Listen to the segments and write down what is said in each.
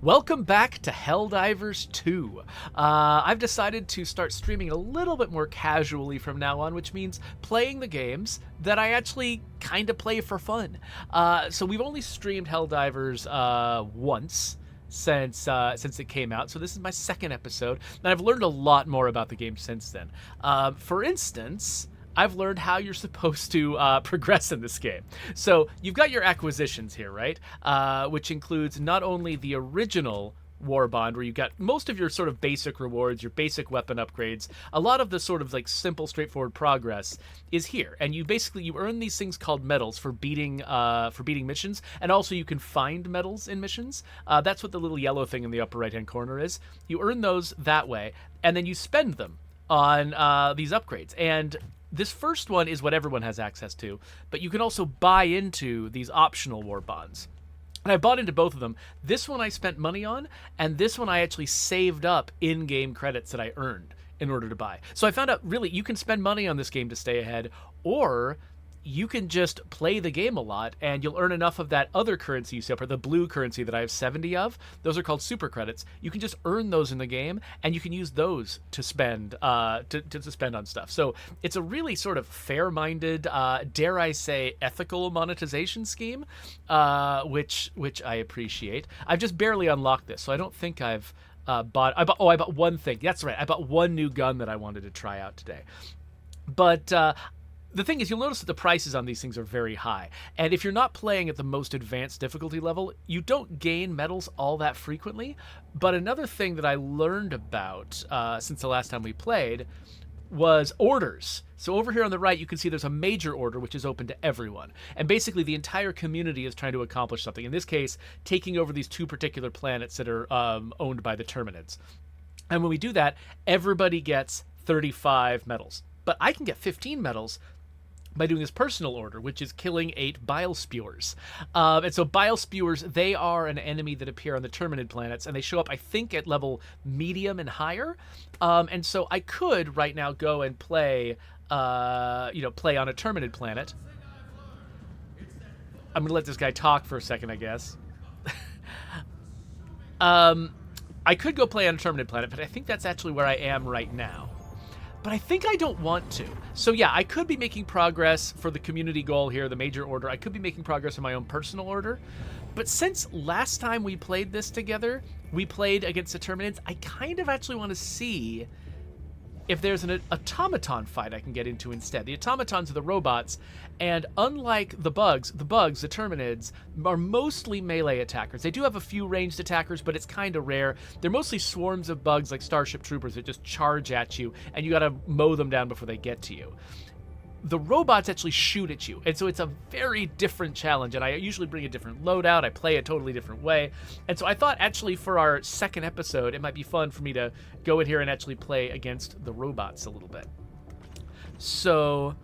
Welcome back to Helldivers 2. I've decided to start streaming a little bit more casually from now on, which means playing the games that I actually kind of play for fun. So we've only streamed Helldivers once since it came out, so this is my second episode, and I've learned a lot more about the game since then. For instance, I've learned how you're supposed to progress in this game. So you've got your acquisitions here, right? Which includes not only the original war bond, where you've got most of your sort of basic rewards, your basic weapon upgrades. A lot of the sort of like simple, straightforward progress is here, and you earn these things called medals for beating missions, and also you can find medals in missions. That's what the little yellow thing in the upper right hand corner is. You earn those that way, and then you spend them on these upgrades. And this first one is what everyone has access to, but you can also buy into these optional war bonds. And I bought into both of them. This one I spent money on, and this one I actually saved up in-game credits that I earned in order to buy. So I found out, really, you can spend money on this game to stay ahead, or you can just play the game a lot, and you'll earn enough of that other currency you see up here, the blue currency that I have 70 of. Those are called super credits. You can just earn those in the game, and you can use those to spend to spend on stuff. So it's a really sort of fair-minded, dare I say, ethical monetization scheme, which I appreciate. I've just barely unlocked this, so I don't think I've I bought one thing. That's right. I bought one new gun that I wanted to try out today. But the thing is, you'll notice that the prices on these things are very high. And if you're not playing at the most advanced difficulty level, you don't gain medals all that frequently. But another thing that I learned about since the last time we played was orders. So over here on the right, you can see there's a major order, which is open to everyone. And basically, the entire community is trying to accomplish something. In this case, taking over these two particular planets that are owned by the Terminids. And when we do that, everybody gets 35 medals. But I can get 15 medals by doing this personal order, which is killing 8 bile spewers. And so bile spewers, they are an enemy that appear on the Terminid planets, and they show up, I think, at level medium and higher. And so I could right now go and play on a Terminid planet. I'm gonna let this guy talk for a second, I guess. I could go play on a Terminid planet, but I think that's actually where I am right now. But I think I don't want to. So yeah, I could be making progress for the community goal here, the major order. I could be making progress in my own personal order. But since last time we played this together, we played against the Terminids, I kind of actually want to see if there's an automaton fight I can get into instead. The automatons are the robots, and unlike the bugs, the Terminids, are mostly melee attackers. They do have a few ranged attackers, but it's kind of rare. They're mostly swarms of bugs like Starship Troopers that just charge at you, and you gotta mow them down before they get to you. The robots actually shoot at you, and so it's a very different challenge, and I usually bring a different loadout. I play a totally different way, and so I thought actually for our second episode, it might be fun for me to go in here and actually play against the robots a little bit. So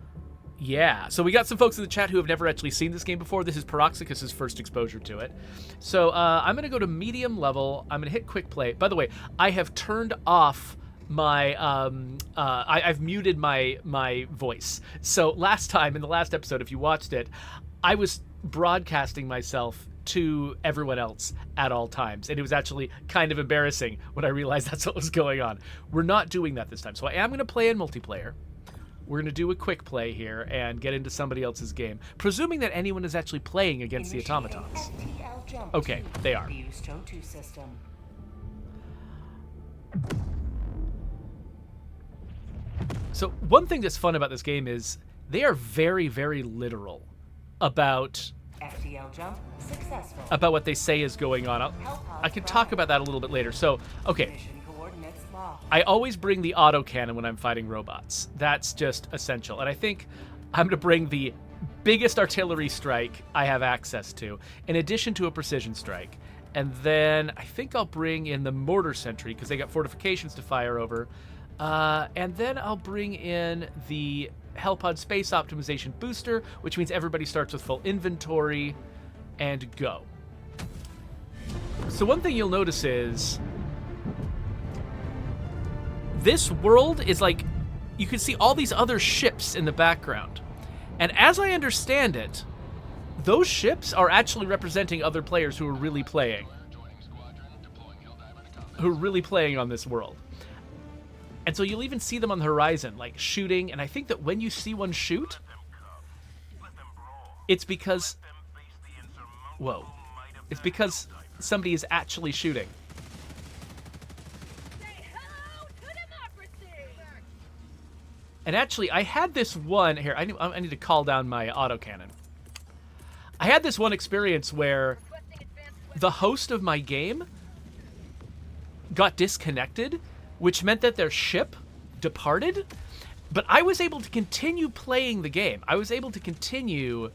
yeah, so we got some folks in the chat who have never actually seen this game before. This is Paroxicus's first exposure to it. So I'm going to go to medium level. I'm going to hit quick play. By the way, I have turned off my I've muted my voice. So last time in the last episode, if you watched it, I was broadcasting myself to everyone else at all times, and it was actually kind of embarrassing when I realized that's what was going on. We're not doing that this time, so I am going to play in multiplayer. We're going to do a quick play here and get into somebody else's game, presuming that anyone is actually playing against the automatons. Okay, they are. So one thing that's fun about this game is they are very, very literal about what they say is going on. I can talk about that a little bit later. So, okay. I always bring the autocannon when I'm fighting robots. That's just essential. And I think I'm going to bring the biggest artillery strike I have access to, in addition to a precision strike. And then I think I'll bring in the mortar sentry, because they got fortifications to fire over. And then I'll bring in the Hellpod Space Optimization Booster, which means everybody starts with full inventory, and go. So one thing you'll notice is this world is like, you can see all these other ships in the background. And as I understand it, those ships are actually representing other players who are really playing. who are really playing on this world. And so you'll even see them on the horizon, like shooting. And I think that when you see one shoot, it's because... Whoa. It's because somebody is actually shooting. And actually, I had this one... Here, I need to call down my autocannon. I had this one experience where the host of my game got disconnected, which meant that their ship departed, but I was able to continue playing the game. I was able to continue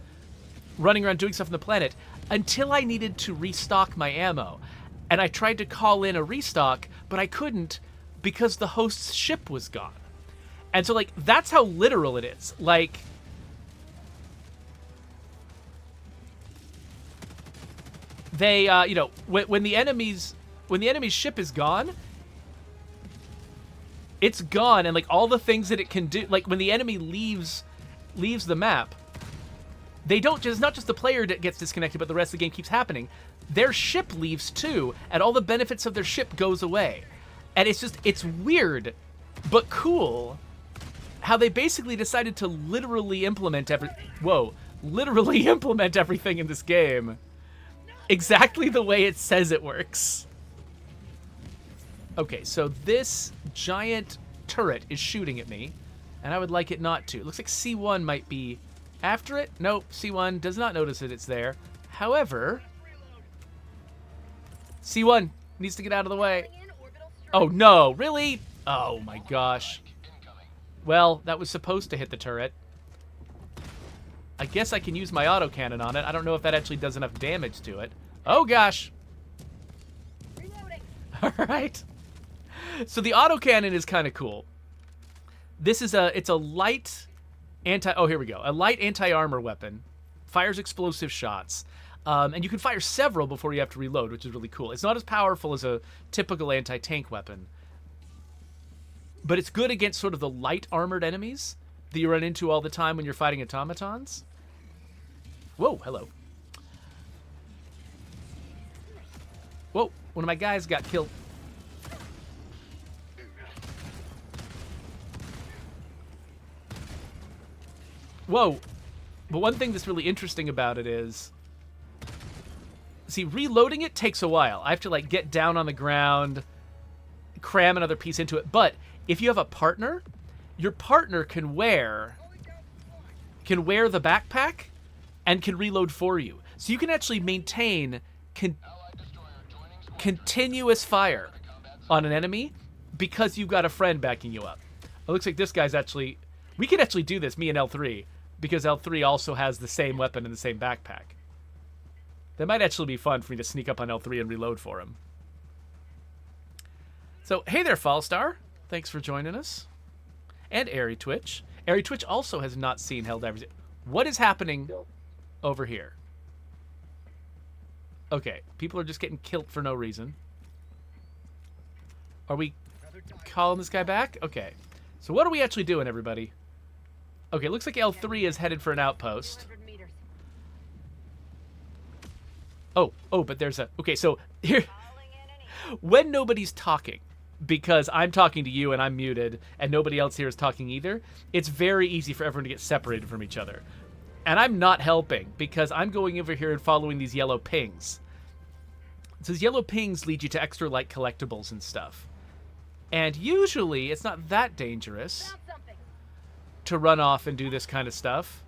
running around doing stuff on the planet until I needed to restock my ammo. And I tried to call in a restock, but I couldn't because the host's ship was gone. And so, like, that's how literal it is. Like, they, you know, when the enemy's ship is gone, it's gone, and like all the things that it can do, like when the enemy leaves the map, they don't. It's not just the player that gets disconnected, but the rest of the game keeps happening. Their ship leaves too, and all the benefits of their ship goes away, and it's weird, but cool, how they basically decided to literally implement literally implement everything in this game exactly the way it says it works. Okay, so this giant turret is shooting at me, and I would like it not to. It looks like C1 might be after it. Nope, C1 does not notice that it's there. However, C1 needs to get out of the way. Oh no, really? Oh my gosh. Well, that was supposed to hit the turret. I guess I can use my autocannon on it. I don't know if that actually does enough damage to it. Oh gosh. Alright. So the autocannon is kind of cool. This is it's a light here we go. A light anti-armor weapon. Fires explosive shots. And you can fire several before you have to reload, which is really cool. It's not as powerful as a typical anti-tank weapon, but it's good against sort of the light armored enemies that you run into all the time when you're fighting automatons. Whoa, hello. Whoa, one of my guys got killed. Whoa. But one thing that's really interesting about it is, see, reloading it takes a while. I have to, like, get down on the ground, cram another piece into it. But if you have a partner, your partner can wear the backpack and can reload for you. So you can actually maintain continuous fire on an enemy because you've got a friend backing you up. It looks like this guy's actually... We can actually do this, me and L3, because L3 also has the same weapon and the same backpack. That might actually be fun for me to sneak up on L3 and reload for him. So, hey there, Fallstar. Thanks for joining us. And Airy Twitch. Airy Twitch also has not seen Helldivers. What is happening over here? Okay, people are just getting killed for no reason. Are we calling this guy back? Okay. So what are we actually doing, everybody? Okay, it looks like L3 is headed for an outpost. Oh, but there's a... Okay, so here... When nobody's talking, because I'm talking to you and I'm muted, and nobody else here is talking either, it's very easy for everyone to get separated from each other. And I'm not helping, because I'm going over here and following these yellow pings. So these yellow pings lead you to extra, like, collectibles and stuff. And usually, it's not that dangerous to run off and do this kind of stuff,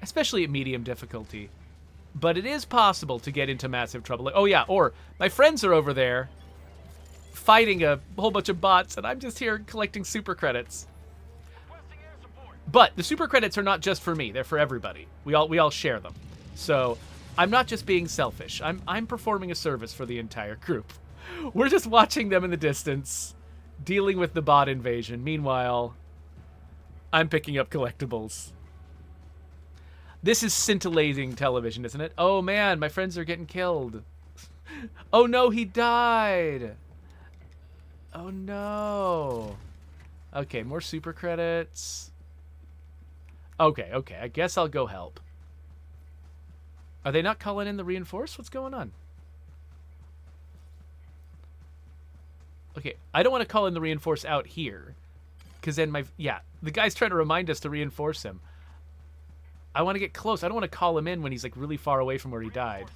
especially at medium difficulty. But it is possible to get into massive trouble. Oh yeah, or my friends are over there fighting a whole bunch of bots, and I'm just here collecting super credits. But the super credits are not just for me; they're for everybody. We all share them. So I'm not just being selfish. I'm performing a service for the entire group. We're just watching them in the distance, dealing with the bot invasion. Meanwhile, I'm picking up collectibles. This is scintillating television, isn't it? Oh man, my friends are getting killed. Oh no, he died. Oh no. Okay, more super credits. Okay, I guess I'll go help. Are they not calling in the reinforce? What's going on? Okay, I don't want to call in the reinforce out here. Because then the guy's trying to remind us to reinforce him. I want to get close. I don't want to call him in when he's like really far away from where he died.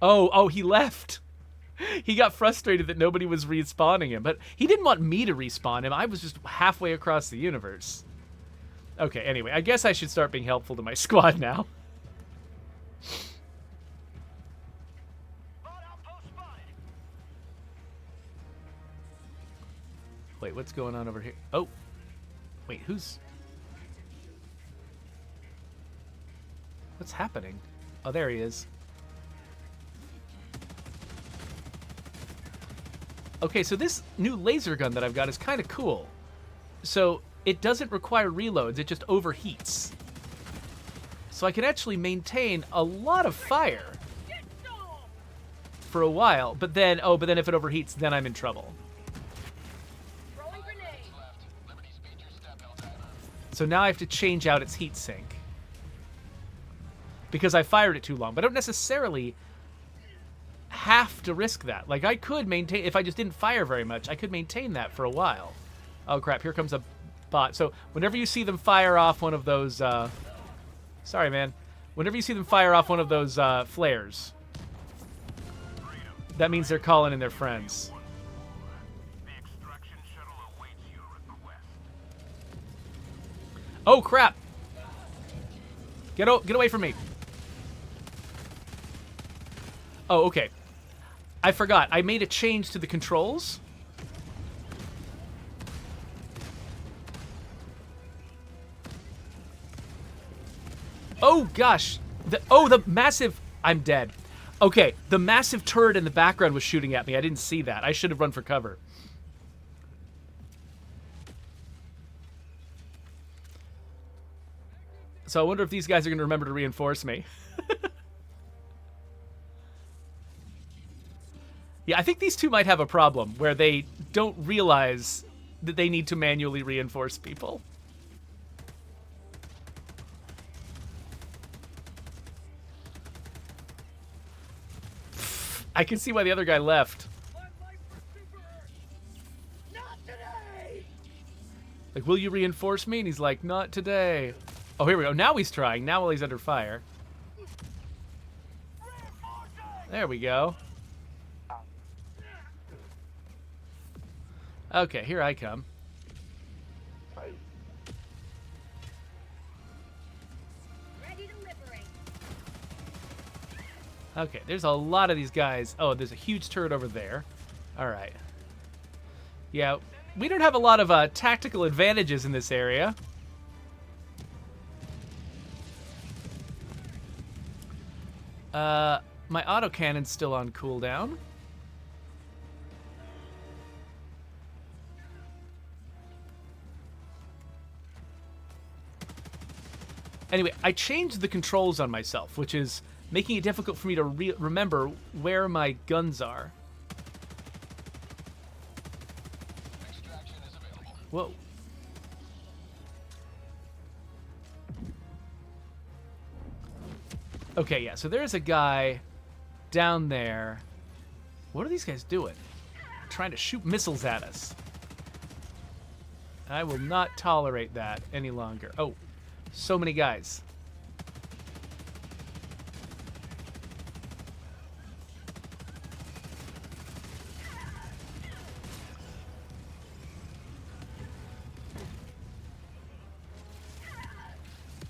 Oh, he left. He got frustrated that nobody was respawning him, but he didn't want me to respawn him. I was just halfway across the universe. Okay, anyway, I guess I should start being helpful to my squad now. Wait, what's going on over here? Oh, wait, what's happening? Oh, there he is. Okay, so this new laser gun that I've got is kind of cool. So it doesn't require reloads, it just overheats. So I can actually maintain a lot of fire for a while, but then if it overheats, then I'm in trouble. So now I have to change out its heat sink. Because I fired it too long. But I don't necessarily have to risk that. Like, I could maintain, if I just didn't fire very much, I could maintain that for a while. Oh, crap, here comes a bot. So whenever you see them fire off one of those, sorry, man. Whenever you see them fire off one of those flares, that means they're calling in their friends. Oh, crap! Get away from me! Oh, okay. I forgot. I made a change to the controls. Oh, gosh. The massive... I'm dead. Okay, the massive turret in the background was shooting at me. I didn't see that. I should have run for cover. So I wonder if these guys are going to remember to reinforce me. Yeah, I think these two might have a problem where they don't realize that they need to manually reinforce people. I can see why the other guy left. Like, will you reinforce me? And he's like, not today. Oh, here we go. Now he's trying. Now while he's under fire. There we go. Okay, here I come. Ready to liberate. Okay, there's a lot of these guys. Oh, there's a huge turret over there. All right. Yeah, we don't have a lot of tactical advantages in this area. My autocannon's still on cooldown. Anyway, I changed the controls on myself, which is making it difficult for me to remember where my guns are. Extraction is available. Whoa. Okay, yeah, so there's a guy down there. What are these guys doing? Trying to shoot missiles at us. I will not tolerate that any longer. Oh, so many guys.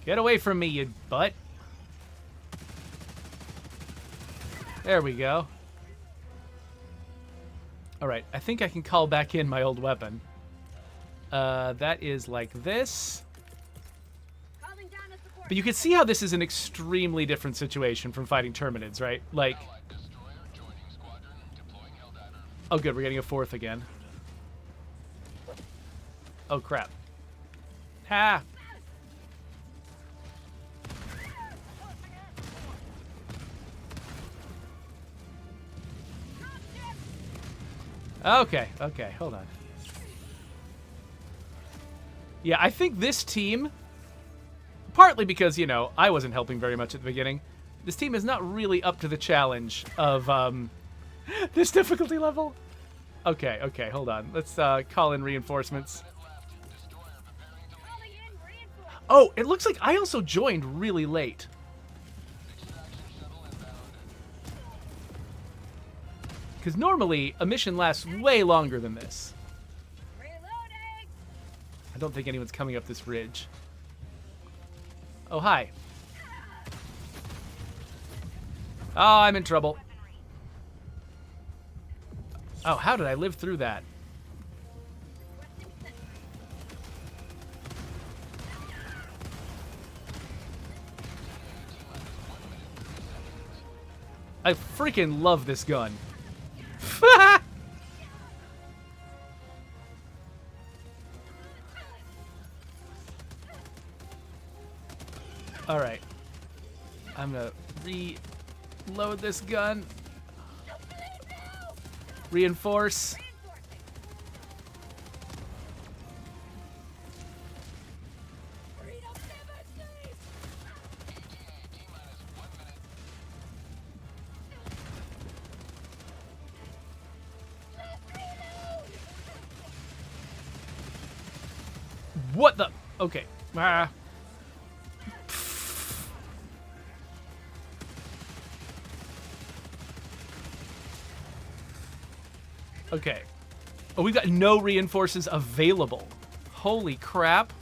Get away from me, you butt. There we go. Alright, I think I can call back in my old weapon. That is like this. But you can see how this is an extremely different situation from fighting Terminids, right? Like... Oh good, we're getting a fourth again. Oh crap. Ha! Okay, hold on. Yeah, I think this team, partly because, you know, I wasn't helping very much at the beginning, this team is not really up to the challenge of This difficulty level. Okay, okay, hold on. Let's call in reinforcements. Calling in reinforcements. Oh, it looks like I also joined really late. Because normally, a mission lasts way longer than this. Reloading. I don't think anyone's coming up this ridge. Oh, hi. Oh, I'm in trouble. Oh, how did I live through that? I freaking love this gun. All right. I'm gonna reload this gun. Reinforce. What the? Okay. Ah. Okay. Oh, we've got no reinforcements available. Holy crap.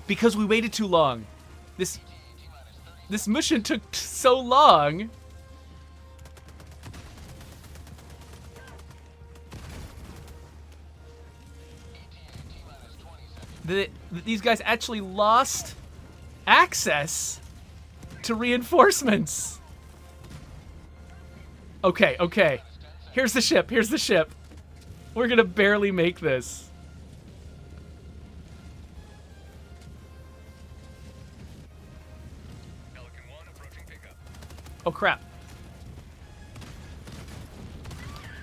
Because we waited too long. This mission took so long. These guys actually lost access to reinforcements. Okay, okay. Here's the ship. Here's the ship. We're gonna barely make this. Oh crap.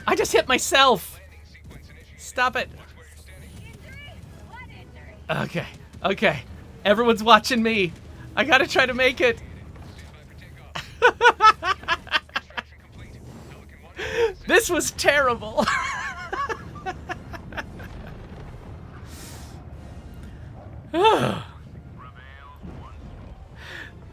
I just hit myself. Stop it. Okay, okay. Everyone's watching me. I gotta try to make it. This was terrible.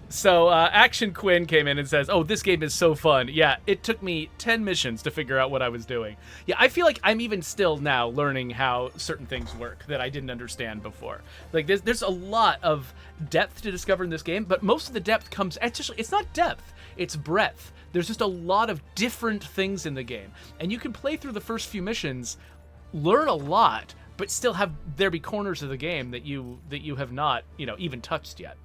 So, Action Quinn came in and says, oh, this game is so fun. Yeah, it took me 10 missions to figure out what I was doing. Yeah, I feel like I'm even still now learning how certain things work that I didn't understand before. Like, there's a lot of depth to discover in this game, but most of the depth comes... It's not depth, it's breadth. There's just a lot of different things in the game. And you can play through the first few missions, learn a lot, but still have there be corners of the game that you have not, even touched yet.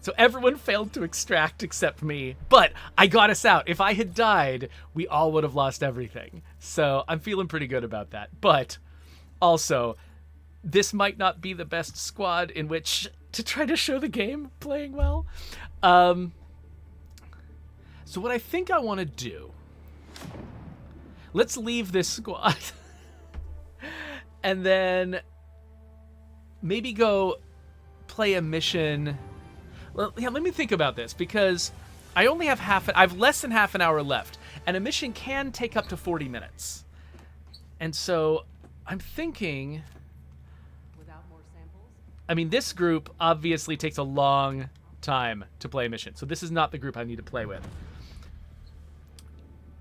So everyone failed to extract except me, but I got us out. If I had died, we all would have lost everything. So I'm feeling pretty good about that. But also, this might not be the best squad in which to try to show the game playing well. So what I think I want to do, let's leave this squad and then maybe go play a mission. Well, yeah, let me think about this, because I only have I have less than half an hour left, and a mission can take up to 40 minutes. And so I'm thinking, Without more samples? I mean, this group obviously takes a long time to play a mission, so this is not the group I need to play with.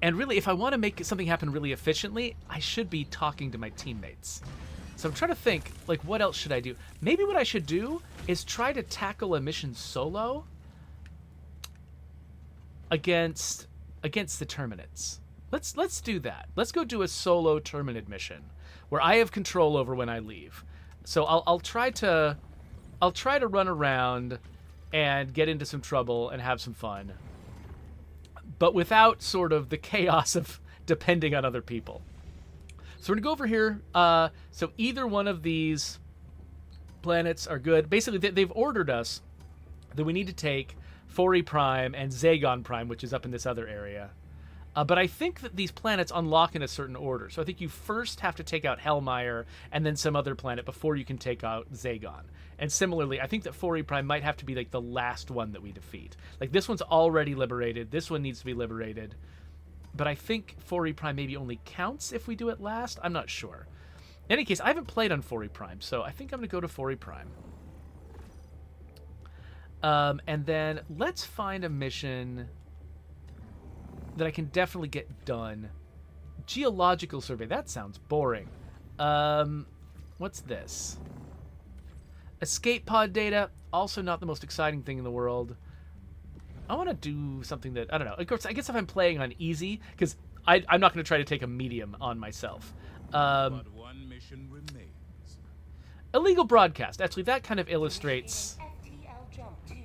And really, if I want to make something happen really efficiently, I should be talking to my teammates. So I'm trying to think, like, what else should I do? Maybe what I should do is try to tackle a mission solo against the Terminids. Let's do that. Let's go do a solo Terminid mission where I have control over when I leave. So I'll try to run around and get into some trouble and have some fun, but without sort of the chaos of depending on other people. So we're gonna go over here. So either one of these planets are good. Basically, they've ordered us that we need to take Fori Prime and Zagon Prime, which is up in this other area. But I think that these planets unlock in a certain order. So I think you first have to take out Hellmire and then some other planet before you can take out Zagon. And similarly, I think that Fori Prime might have to be like the last one that we defeat. Like, this one's already liberated. This one needs to be liberated. but I think 4E Prime maybe only counts if we do it last. I'm not sure. In any case, I haven't played on 4E Prime, so I think I'm going to go to 4E Prime. And then let's find a mission that I can definitely get done. Geological survey. That sounds boring. What's this? Escape pod data. Also not the most exciting thing in the world. I want to do something that, I don't know. Of course, I guess if I'm playing on easy, because I'm not going to try to take a medium on myself. But one mission remains. Illegal broadcast. Actually, that kind of illustrates FTL jump to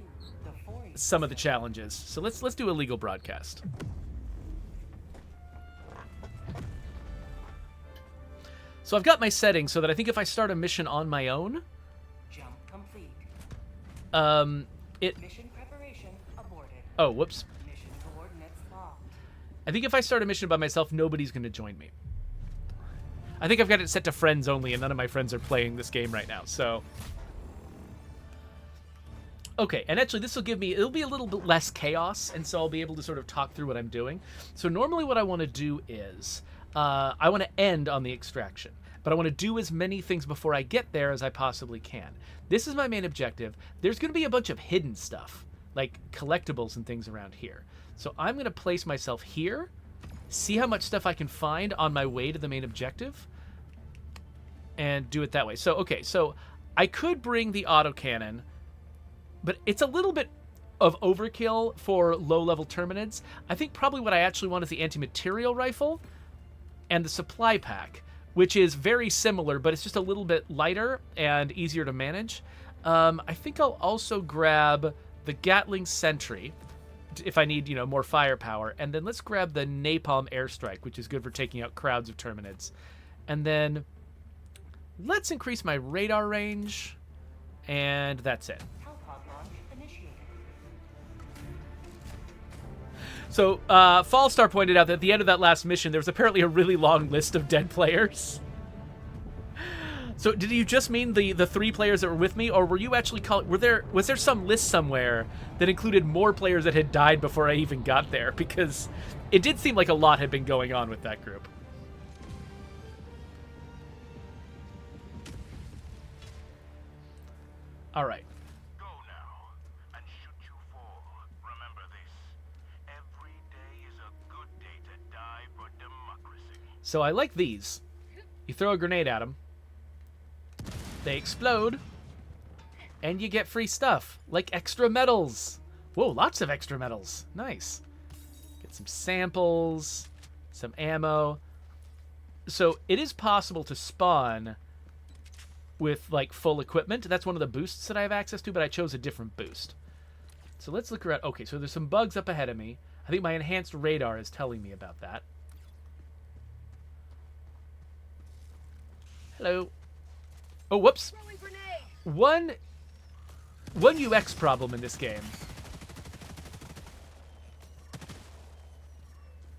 the 40. some of the challenges. So let's do illegal broadcast. So I've got my settings so that I think if I start a mission on my own, Jump complete. Mission preparation aborted. Oh, whoops. Mission coordinates locked. I think if I start a mission by myself, nobody's going to join me. I think I've got it set to friends only, and none of my friends are playing this game right now, so... Okay, and actually this will give me... It'll be a little bit less chaos, and so I'll be able to sort of talk through what I'm doing. So normally what I want to do is... I want to end on the extraction, but I want to do as many things before I get there as I possibly can. This is my main objective. There's going to be a bunch of hidden stuff, like collectibles and things around here. So I'm going to place myself here, see how much stuff I can find on my way to the main objective, and do it that way. So, okay, so I could bring the autocannon, but it's a little bit of overkill for low-level Terminids. I think probably what I actually want is the anti-material rifle and the supply pack, which is very similar, but it's just a little bit lighter and easier to manage. I think I'll also grab the Gatling Sentry if I need, more firepower. And then let's grab the Napalm Airstrike, which is good for taking out crowds of Terminids. And then let's increase my radar range, and that's it. Hellpod launch initiated. So, Fallstar pointed out that at the end of that last mission, there was apparently a really long list of dead players. So, did you just mean the 3 players that were with me, or were you actually was there some list somewhere that included more players that had died before I even got there? Because it did seem like a lot had been going on with that group. All right. Go now and shoot you fall. Remember this. Every day is a good day to die for democracy. So I like these. You throw a grenade at them, they explode, and you get free stuff, like extra medals. Whoa, lots of extra medals. Nice. Get some samples, some ammo. So it is possible to spawn with, like, full equipment. That's one of the boosts that I have access to, but I chose a different boost. So let's look around. Okay, so there's some bugs up ahead of me. I think my enhanced radar is telling me about that. Hello. Oh, whoops. Throwing grenade. One UX problem in this game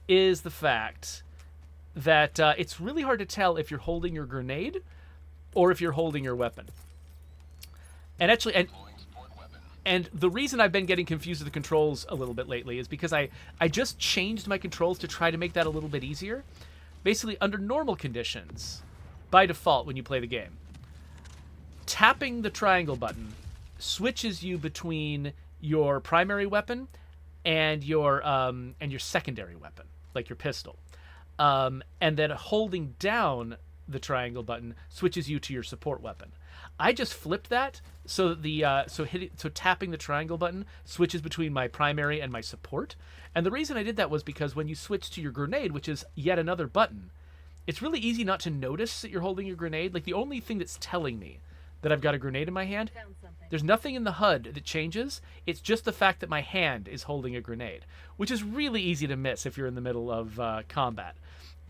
is the fact that it's really hard to tell if you're holding your grenade or if you're holding your weapon. And actually, and the reason I've been getting confused with the controls a little bit lately is because I just changed my controls to try to make that a little bit easier. Basically, under normal conditions, by default when you play the game, tapping the triangle button switches you between your primary weapon and your secondary weapon, like your pistol. And then holding down the triangle button switches you to your support weapon. I just flipped that so that so tapping the triangle button switches between my primary and my support. And the reason I did that was because when you switch to your grenade, which is yet another button, it's really easy not to notice that you're holding your grenade. Like, the only thing that's telling me that I've got a grenade in my hand, Found something. there's nothing in the HUD that changes. It's just the fact that my hand is holding a grenade, which is really easy to miss if you're in the middle of combat.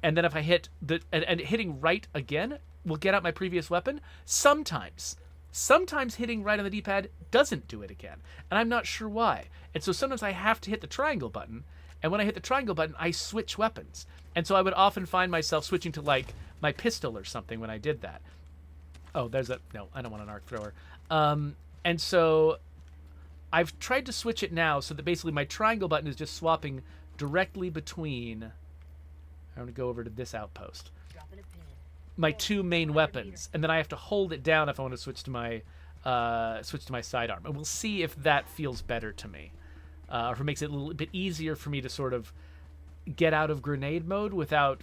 And then if I hit and hitting right again will get out my previous weapon. Sometimes hitting right on the D-pad doesn't do it again, and I'm not sure why. And so sometimes I have to hit the triangle button, and when I hit the triangle button, I switch weapons. And so I would often find myself switching to, like, my pistol or something when I did that. Oh, no, I don't want an arc thrower. And so I've tried to switch it now so that basically my triangle button is just swapping directly between I'm going to go over to this outpost. Dropping a pin. My two main weapons, and then I have to hold it down if I want to switch to my sidearm. And we'll see if that feels better to me, or if it makes it a little bit easier for me to sort of get out of grenade mode without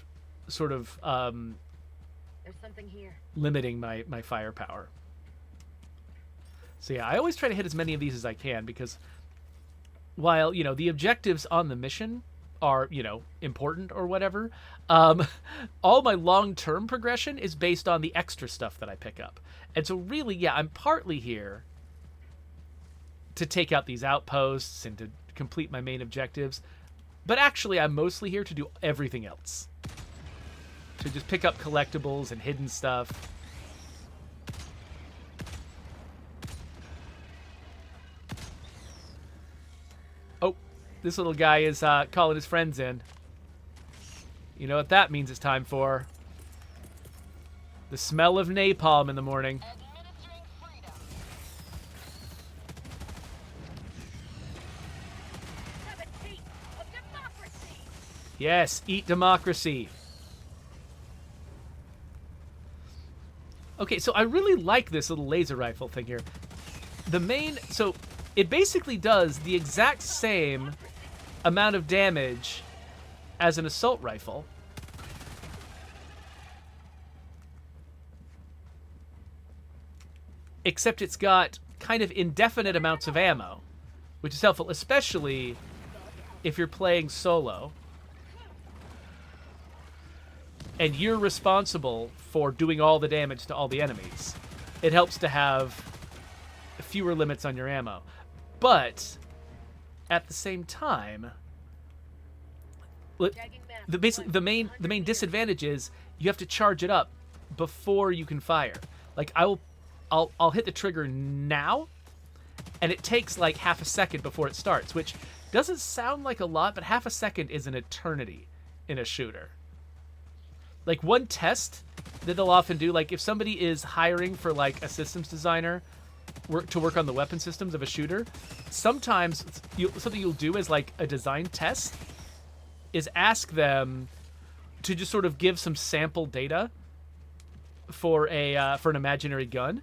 sort of There's something here. limiting my firepower. So yeah, I always try to hit as many of these as I can, because while, you know, the objectives on the mission are, you know, important or whatever, all my long-term progression is based on the extra stuff that I pick up. And so really, yeah, I'm partly here to take out these outposts and to complete my main objectives, but actually I'm mostly here to do everything else. To just pick up collectibles and hidden stuff. Oh, this little guy is calling his friends in. You know what that means it's time for? The smell of napalm in the morning. Administering freedom. Have a taste of democracy. Yes, eat democracy. Okay, so I really like this little laser rifle thing here. So it basically does the exact same amount of damage as an assault rifle. Except it's got kind of indefinite amounts of ammo, which is helpful, especially if you're playing solo and you're responsible for doing all the damage to all the enemies. It helps to have fewer limits on your ammo. But at the same time, basically the main disadvantage is you have to charge it up before you can fire. Like I'll hit the trigger now, and it takes like half a second before it starts, which doesn't sound like a lot, but half a second is an eternity in a shooter. Like, one test that they'll often do, like if somebody is hiring for like a systems designer to work on the weapon systems of a shooter, sometimes something you'll do as like a design test is ask them to just sort of give some sample data for an imaginary gun,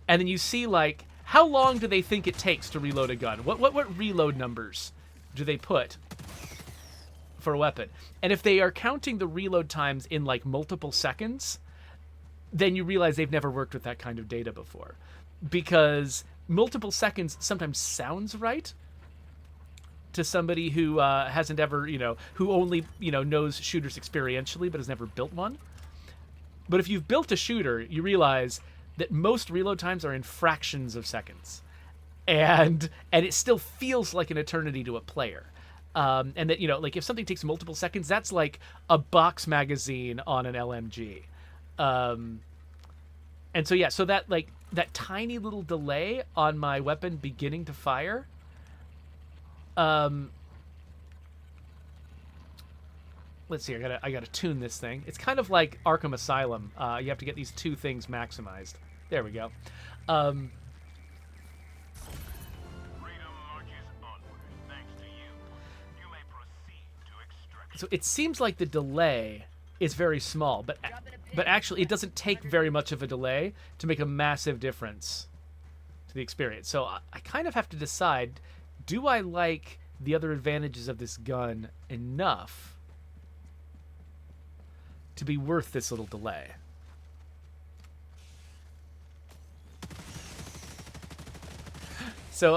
and then you see like how long do they think it takes to reload a gun? What reload numbers do they put for a weapon? And if they are counting the reload times in like multiple seconds, then you realize they've never worked with that kind of data before, because multiple seconds sometimes sounds right to somebody who hasn't ever, who only, knows shooters experientially but has never built one. But if you've built a shooter, you realize that most reload times are in fractions of seconds, and it still feels like an eternity to a player. And that, like if something takes multiple seconds, that's like a box magazine on an LMG. And so, yeah, so that tiny little delay on my weapon beginning to fire, let's see, I gotta tune this thing. It's kind of like Arkham Asylum. You have to get these two things maximized. There we go. Freedom marches onward, thanks to you. You may proceed to extraction. So it seems like the delay is very small, but actually it doesn't take very much of a delay to make a massive difference to the experience. So I kind of have to decide, do I like the other advantages of this gun enough to be worth this little delay? So,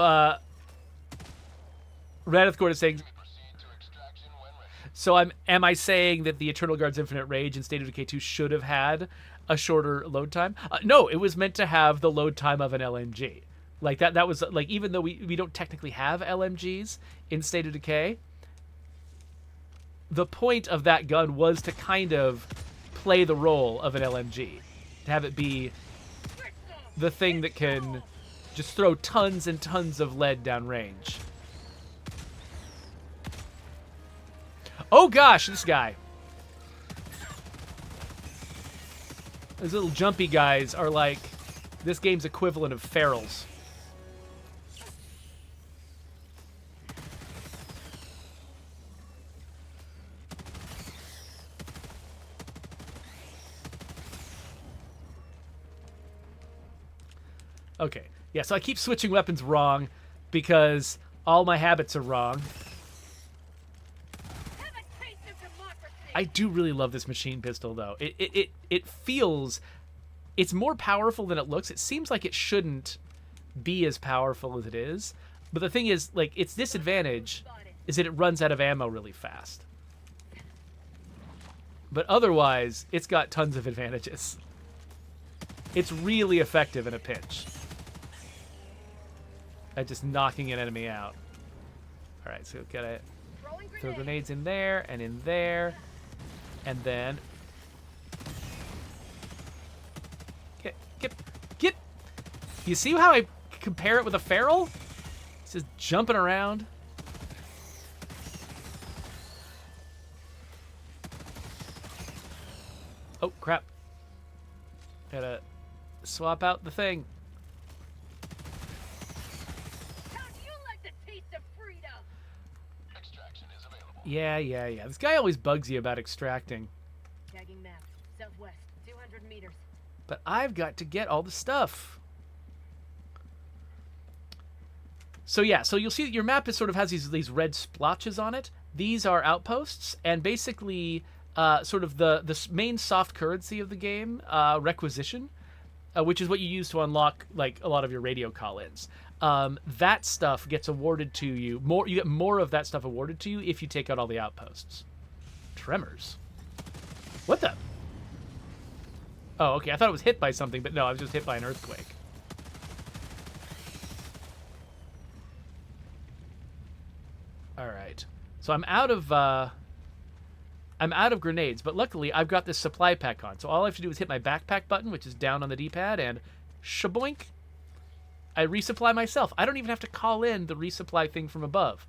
Radithcord is saying, Proceed to extraction when ready. so am I saying that the Eternal Guard's Infinite Rage in State of Decay 2 should have had a shorter load time? No, it was meant to have the load time of an LMG. Like that was like, even though we don't technically have LMGs in State of Decay, the point of that gun was to kind of play the role of an LMG, to have it be the thing that can just throw tons and tons of lead down range. Oh gosh, this guy. Those little jumpy guys are like this game's equivalent of ferals. Okay. Yeah, so I keep switching weapons wrong because all my habits are wrong. Have a taste of democracy. I do really love this machine pistol, though. It feels... It's more powerful than it looks. It seems like it shouldn't be as powerful as it is. But the thing is, like, its disadvantage is that it runs out of ammo really fast. But otherwise, it's got tons of advantages. It's really effective in a pinch. At just knocking an enemy out. Alright, so gotta Throwing throw grenade. grenades in there, and in there. And then... Get! You see how I compare it with a feral? It's just jumping around. Oh, crap. Gotta swap out the thing. How'd you like the taste of freedom? Extraction is available. Yeah. This guy always bugs you about extracting. Tagging map. Southwest. 200 meters. But I've got to get all the stuff. So yeah, so you'll see that your map is sort of has these red splotches on it. These are outposts, and basically sort of the main soft currency of the game, requisition, which is what you use to unlock like a lot of your radio call-ins. That stuff gets awarded to you. You get more of that stuff awarded to you if you take out all the outposts. Tremors. What the? Oh, okay. I thought it was hit by something, but no, I was just hit by an earthquake. All right. So I'm out of grenades, but luckily I've got this supply pack on. So all I have to do is hit my backpack button, which is down on the D-pad, and shaboink. I resupply myself. I don't even have to call in the resupply thing from above.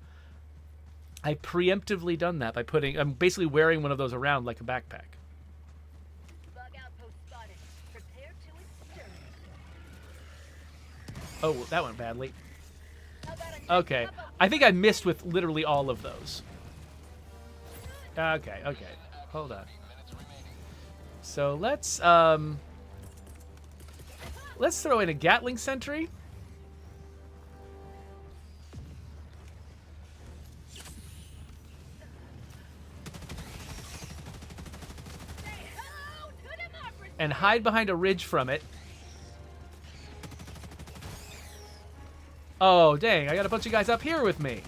I preemptively done that by I'm basically wearing one of those around like a backpack. Bug outpost spotted. Prepare to exterminate. Oh, that went badly. How about a Okay. cup of I think I missed with literally all of those. Okay. Hold on. So let's throw in a Gatling sentry. say hello to democracy? And hide behind a ridge from it. Oh, dang. I got a bunch of guys up here with me.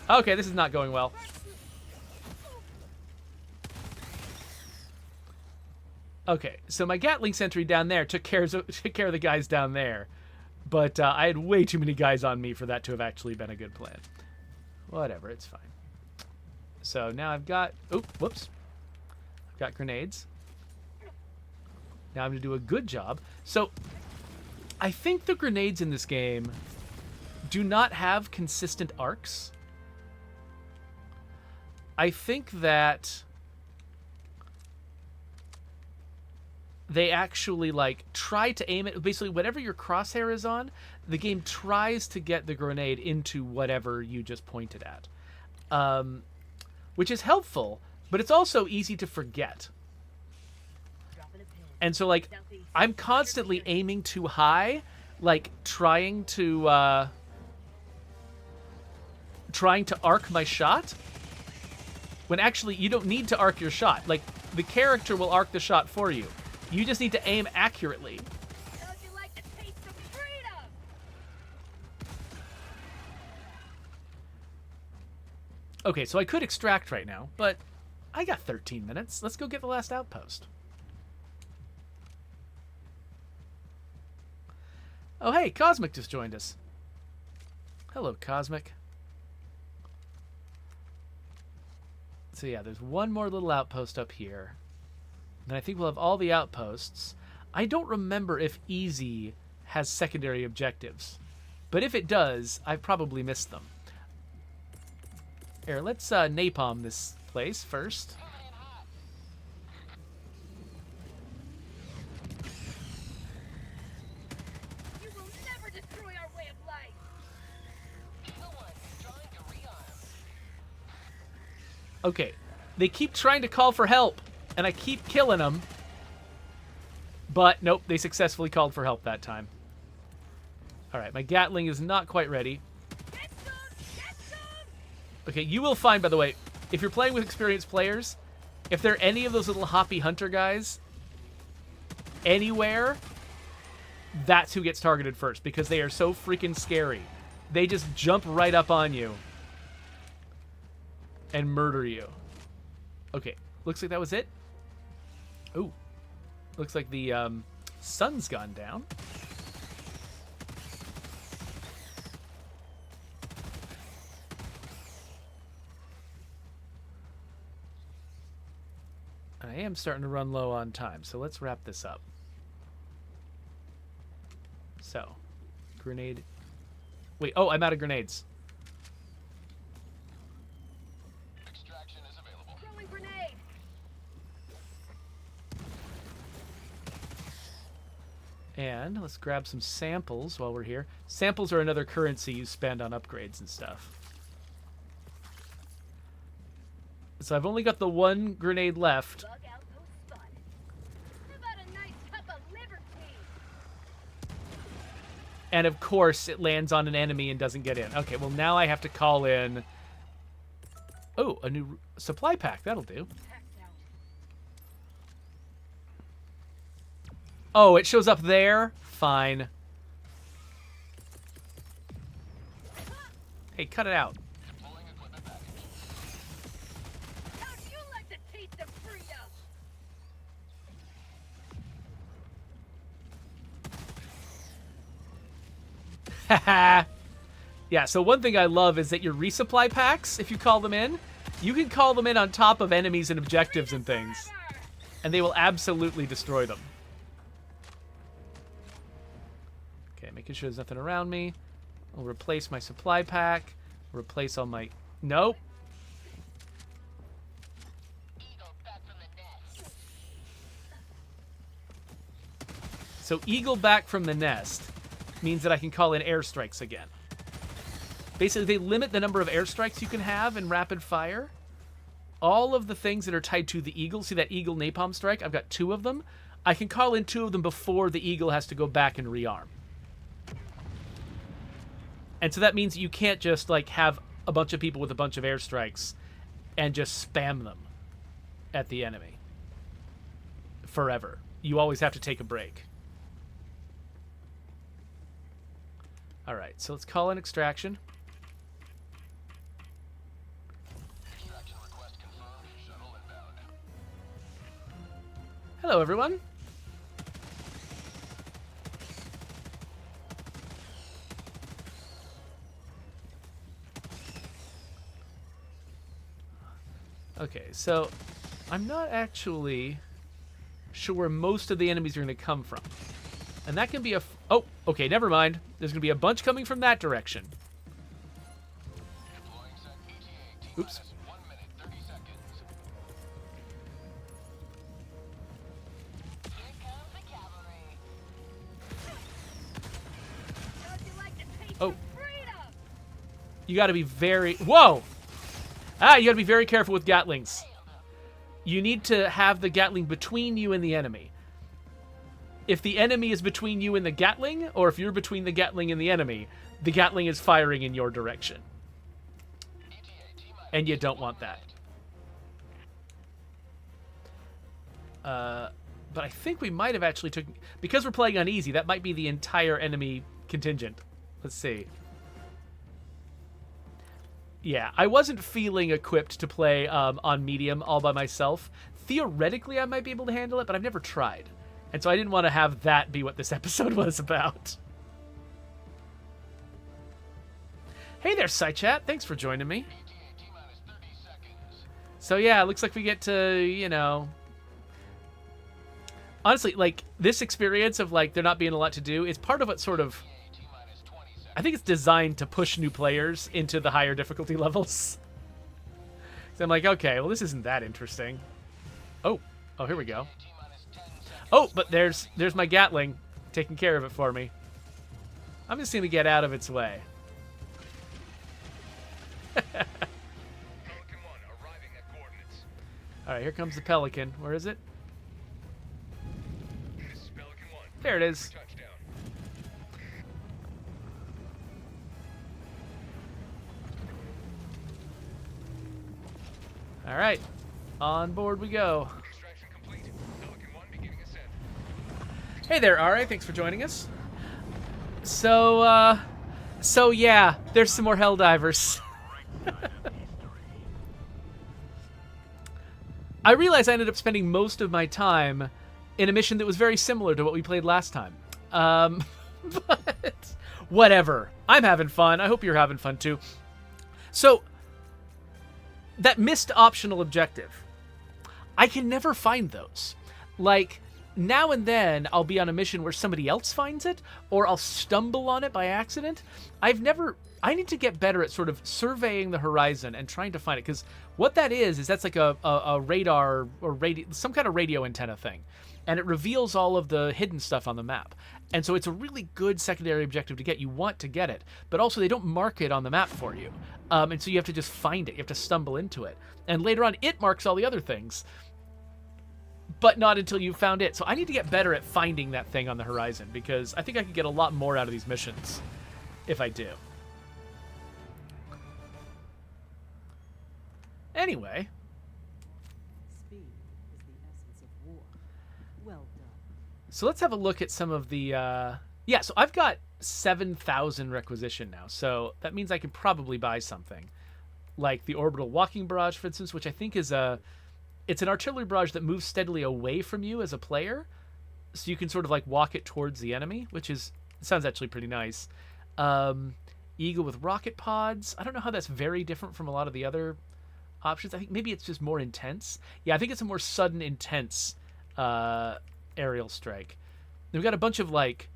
Okay, this is not going well. Okay, so my Gatling sentry down there took care of the guys down there. But I had way too many guys on me for that to have actually been a good plan. Whatever, it's fine. So now I've got... Oh, whoops. I've got grenades. Now I'm going to do a good job. So I think the grenades in this game do not have consistent arcs. I think that they actually like try to aim it. Basically, whatever your crosshair is on, the game tries to get the grenade into whatever you just pointed at, which is helpful, but it's also easy to forget. Dropping a pin. And so, like, Southeast. I'm constantly aiming too high, like trying to arc my shot. When actually you don't need to arc your shot. Like, the character will arc the shot for you. You just need to aim accurately. How'd you like the taste of freedom? Okay, so I could extract right now, but I got 13 minutes. Let's go get the last outpost. Oh, hey, Cosmic just joined us. Hello, Cosmic. So yeah, there's one more little outpost up here. And I think we'll have all the outposts. I don't remember if Easy has secondary objectives. But if it does, I've probably missed them. Here, let's napalm this place first. You will never destroy our way of life. Someone trying to rearm. Okay, they keep trying to call for help, and I keep killing them. But nope, they successfully called for help that time. All right, my Gatling is not quite ready. Get some! Get some! Okay, you will find, by the way, if you're playing with experienced players, if there are any of those little hoppy hunter guys anywhere, that's who gets targeted first because they are so freaking scary. They just jump right up on you and murder you. Okay, looks like that was it. Ooh, looks like the sun's gone down. I am starting to run low on time, so let's wrap this up. So, grenade. Wait, oh, I'm out of grenades. Extraction is available. Throwing grenade! And let's grab some samples while we're here. Samples are another currency you spend on upgrades and stuff. So I've only got the one grenade left. Bug outpost spotted. How about a nice cup of liberty? And of course, it lands on an enemy and doesn't get in. Okay, well now I have to call in... Oh, a new supply pack. That'll do. Packed out. Oh, it shows up there? Fine. Hey, cut it out. Deploying equipment package. How'd you like the taste of freedom? Haha. Yeah, so one thing I love is that your resupply packs, if you call them in, you can call them in on top of enemies and objectives and things, Forever! and they will absolutely destroy them. Okay, making sure there's nothing around me. I'll replace my supply pack. Replace all my... Nope. Eagle back from the nest. So Eagle back from the nest means that I can call in airstrikes again. Basically, they limit the number of airstrikes you can have in rapid fire. All of the things that are tied to the Eagle, see that Eagle napalm strike? I've got 2 of them. I can call in 2 of them before the Eagle has to go back and rearm. And so that means you can't just like have a bunch of people with a bunch of airstrikes and just spam them at the enemy forever. You always have to take a break. All right, so let's call in extraction. Extraction request confirmed. Shuttle inbound. Hello, everyone. Okay, so I'm not actually sure where most of the enemies are going to come from. And that can be a... Oh, okay, never mind. There's going to be a bunch coming from that direction. Deploying set ETA. Oops. T-minus 1 minute, 30 seconds. Here comes the cavalry. How'd you like the taste Oh. of freedom? You got to be very... Whoa! Ah, you got to be very careful with Gatlings. You need to have the Gatling between you and the enemy. If the enemy is between you and the Gatling, or if you're between the Gatling and the enemy, the Gatling is firing in your direction. ETA. T-minus And you don't want that. But I think we might have actually took... Because we're playing on easy, that might be the entire enemy contingent. Let's see. Yeah, I wasn't feeling equipped to play on medium all by myself. Theoretically, I might be able to handle it, but I've never tried. And so I didn't want to have that be what this episode was about. Hey there, SciChat. Thanks for joining me. ETA. T-minus 30 seconds. So yeah, it looks like we get to, you know... Honestly, like, this experience of, like, there not being a lot to do is part of what sort of... ETA. T-minus 20 seconds. I think it's designed to push new players into the higher difficulty levels. So I'm like, okay, well, this isn't that interesting. Oh, here we go. T-minus 10 seconds. Oh, but there's my Gatling taking care of it for me. I'm just going to get out of its way. Pelican 1 arriving at coordinates. All right, here comes the Pelican. Where is it? This is Pelican There it is. Touchdown. All right. On board we go. Extraction complete. Pelican 1 beginning ascent. Hey there, Ari. Thanks for joining us. So yeah, there's some more Helldivers. I realize I ended up spending most of my time in a mission that was very similar to what we played last time. But whatever. I'm having fun. I hope you're having fun too. So, that missed optional objective. I can never find those. Like, now and then I'll be on a mission where somebody else finds it, or I'll stumble on it by accident. I need to get better at sort of surveying the horizon and trying to find it, because what that is that's like a radar or some kind of radio antenna thing, and it reveals all of the hidden stuff on the map. And so it's a really good secondary objective to get. You want to get it, but also they don't mark it on the map for you, and so you have to just find it. You have to stumble into it, and later on it marks all the other things, but not until you found it. So I need to get better at finding that thing on the horizon, because I think I could get a lot more out of these missions if I do. Anyway, Speed is the essence of war. Well done. so let's have a look at some of the yeah, so I've got 7,000 requisition now, so that means I can probably buy something like the orbital walking barrage, for instance, which I think is it's an artillery barrage that moves steadily away from you as a player, so you can sort of like walk it towards the enemy, which sounds actually pretty nice. Eagle with rocket pods. I don't know how that's very different from a lot of the other options. I think maybe it's just more intense. Yeah, I think it's a more sudden, intense aerial strike. Then we've got a bunch of like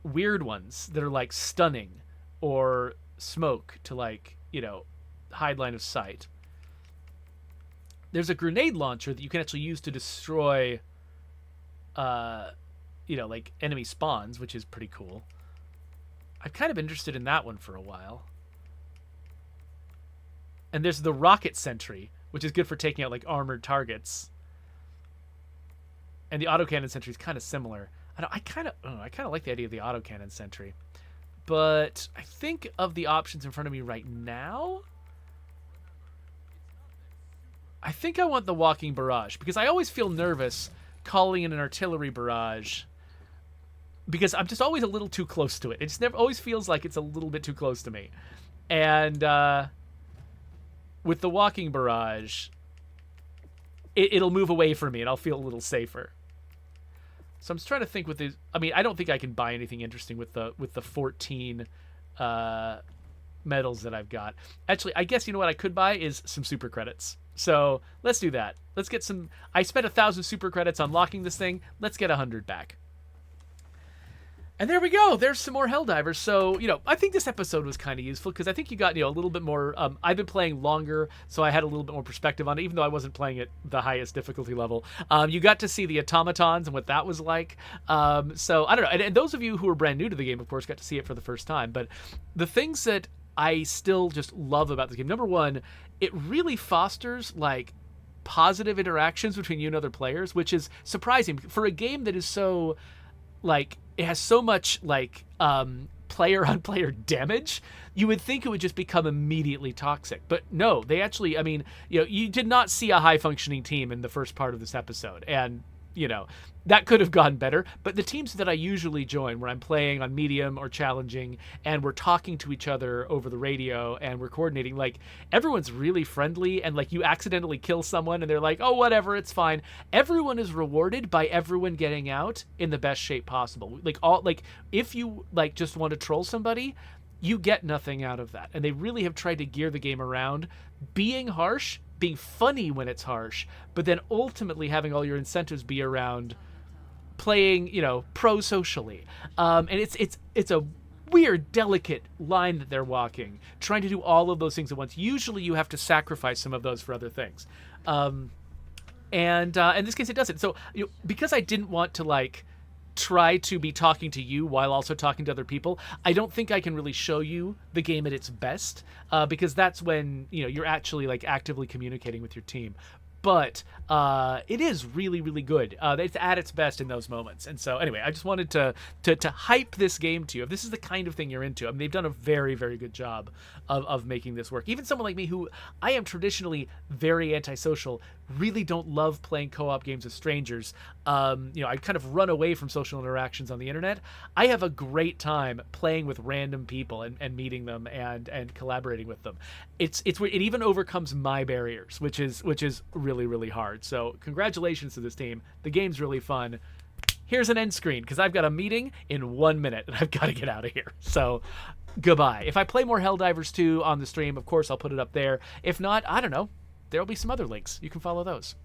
weird ones that are like stunning or smoke to like, hide line of sight. There's a grenade launcher that you can actually use to destroy like enemy spawns, which is pretty cool. I'm kind of interested in that one for a while. And there's the rocket sentry, which is good for taking out like armored targets. And the autocannon sentry is kind of similar. I kind of like the idea of the autocannon sentry. But I think of the options in front of me right now, I think I want the walking barrage, because I always feel nervous calling in an artillery barrage, because I'm just always a little too close to it. It just always feels like it's a little bit too close to me. And with the walking barrage, it'll move away from me and I'll feel a little safer. So I'm just trying to think with these. I mean, I don't think I can buy anything interesting with the 14 medals that I've got. Actually, I guess you know what I could buy is some super credits. So let's do that. Let's get some. I spent 1,000 super credits unlocking this thing. Let's get 100 back. And there we go. There's some more Helldivers. So, I think this episode was kind of useful, because I think you got, a little bit more. I've been playing longer, so I had a little bit more perspective on it, even though I wasn't playing at the highest difficulty level. You got to see the automatons and what that was like. So, I don't know. And those of you who are brand new to the game, of course, got to see it for the first time. But the things that I still just love about this game, number one, it really fosters, like, positive interactions between you and other players, which is surprising for a game that is so, like, it has so much like player on player damage. You would think it would just become immediately toxic, but no, they actually, I mean, you did not see a high functioning team in the first part of this episode, and that could have gone better. But the teams that I usually join, where I'm playing on medium or challenging, and we're talking to each other over the radio and we're coordinating, like, everyone's really friendly, and like you accidentally kill someone and they're like, oh, whatever, it's fine. Everyone is rewarded by everyone getting out in the best shape possible. Like if you like just want to troll somebody, you get nothing out of that. And they really have tried to gear the game around being harsh, being funny when it's harsh, but then ultimately having all your incentives be around playing, pro-socially. And it's a weird, delicate line that they're walking, trying to do all of those things at once. Usually you have to sacrifice some of those for other things. And in this case, it doesn't. So because I didn't want to, like, try to be talking to you while also talking to other people, I don't think I can really show you the game at its best, because that's when you're actually like actively communicating with your team. but it is really, really good. It's at its best in those moments. And so anyway, I just wanted to hype this game to you. If this is the kind of thing you're into, I mean, they've done a very, very good job of making this work. Even someone like me, who I am traditionally very antisocial, really don't love playing co-op games with strangers. I kind of run away from social interactions on the internet. I have a great time playing with random people and meeting them and collaborating with them. It even overcomes my barriers, which is really, really hard. So congratulations to this team. The game's really fun. Here's an end screen because I've got a meeting in 1 minute and I've got to get out of here. So goodbye. If I play more Helldivers 2 on the stream, of course I'll put it up there. If not, I don't know. There'll be some other links. You can follow those.